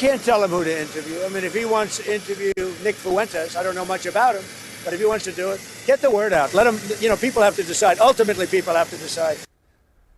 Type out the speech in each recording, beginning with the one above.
Can't tell him who to interview. I mean, if he wants to interview Nick Fuentes, I don't know much about him, but if he wants to do it, get the word out. Let him, people have to decide. Ultimately, people have to decide.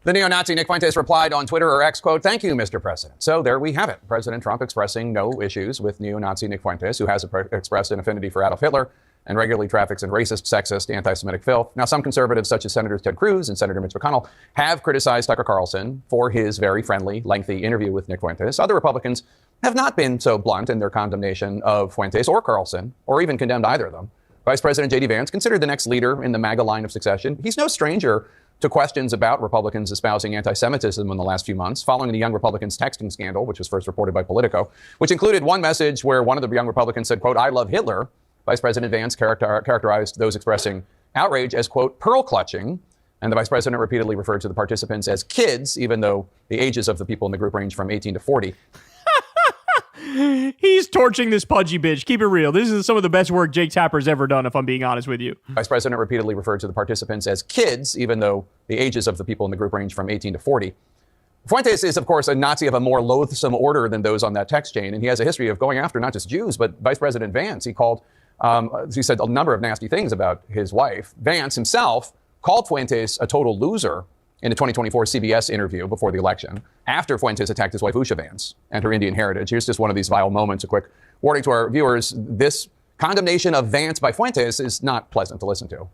The neo-Nazi Nick Fuentes replied on Twitter or X, quote, "Thank you, Mr. President." So there we have it. President Trump expressing no issues with neo-Nazi Nick Fuentes, who has expressed an affinity for Adolf Hitler and regularly traffics in racist, sexist, anti-Semitic filth. Now, some conservatives, such as Senators Ted Cruz and Senator Mitch McConnell, have criticized Tucker Carlson for his very friendly, lengthy interview with Nick Fuentes. Other Republicans have not been so blunt in their condemnation of Fuentes or Carlson, or even condemned either of them. Vice President J.D. Vance, considered the next leader in the MAGA line of succession, he's no stranger to questions about Republicans espousing anti-Semitism in the last few months, following the Young Republicans texting scandal, which was first reported by Politico, which included one message where one of the Young Republicans said, quote, "I love Hitler." Vice President Vance characterized those expressing outrage as, quote, "pearl clutching." And the vice president repeatedly referred to the participants as kids, even though the ages of the people in the group range from 18 to 40. He's torching this pudgy bitch. Keep it real. This is some of the best work Jake Tapper's ever done, if I'm being honest with you. Vice President repeatedly referred to the participants as kids, even though the ages of the people in the group range from 18 to 40. Fuentes is, of course, a Nazi of a more loathsome order than those on that text chain, and he has a history of going after not just Jews, but Vice President Vance. He said a number of nasty things about his wife. Vance himself called Fuentes a total loser in the 2024 CBS interview before the election, after Fuentes attacked his wife, Usha Vance, and her Indian heritage. Here's just one of these vile moments. A quick warning to our viewers. This condemnation of Vance by Fuentes is not pleasant to listen to.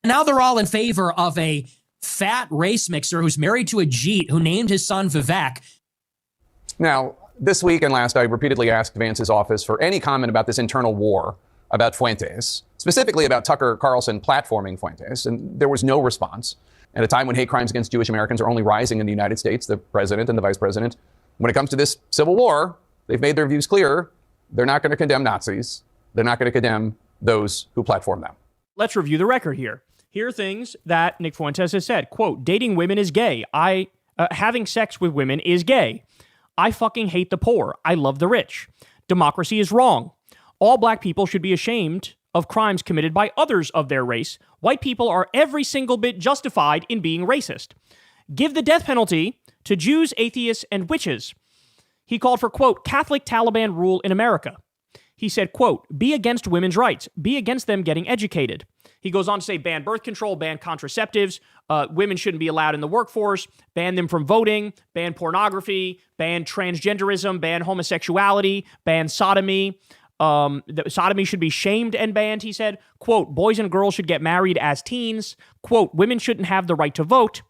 Now they're all in favor of a fat race mixer who's married to a Jeet who named his son Vivek. Now, this week and last, I repeatedly asked Vance's office for any comment about this internal war about Fuentes, specifically about Tucker Carlson platforming Fuentes, and there was no response. At a time when hate crimes against Jewish Americans are only rising in the United States, the president and the vice president, when it comes to this civil war, they've made their views clear. They're not going to condemn Nazis. They're not going to condemn those who platform them. Let's review the record here. Here are things that Nick Fuentes has said. Quote, "Dating women is gay. Having sex with women is gay. I fucking hate the poor. I love the rich. Democracy is wrong. All black people should be ashamed of crimes committed by others of their race. White people are every single bit justified in being racist. Give the death penalty to Jews, atheists, and witches." He called for, quote, "Catholic Taliban rule in America." He said, quote, "Be against women's rights. Be against them getting educated." He goes on to say ban birth control, ban contraceptives, women shouldn't be allowed in the workforce, ban them from voting, ban pornography, ban transgenderism, ban homosexuality, ban sodomy. Sodomy should be shamed and banned, he said. Quote, "Boys and girls should get married as teens." Quote, "Women shouldn't have the right to vote."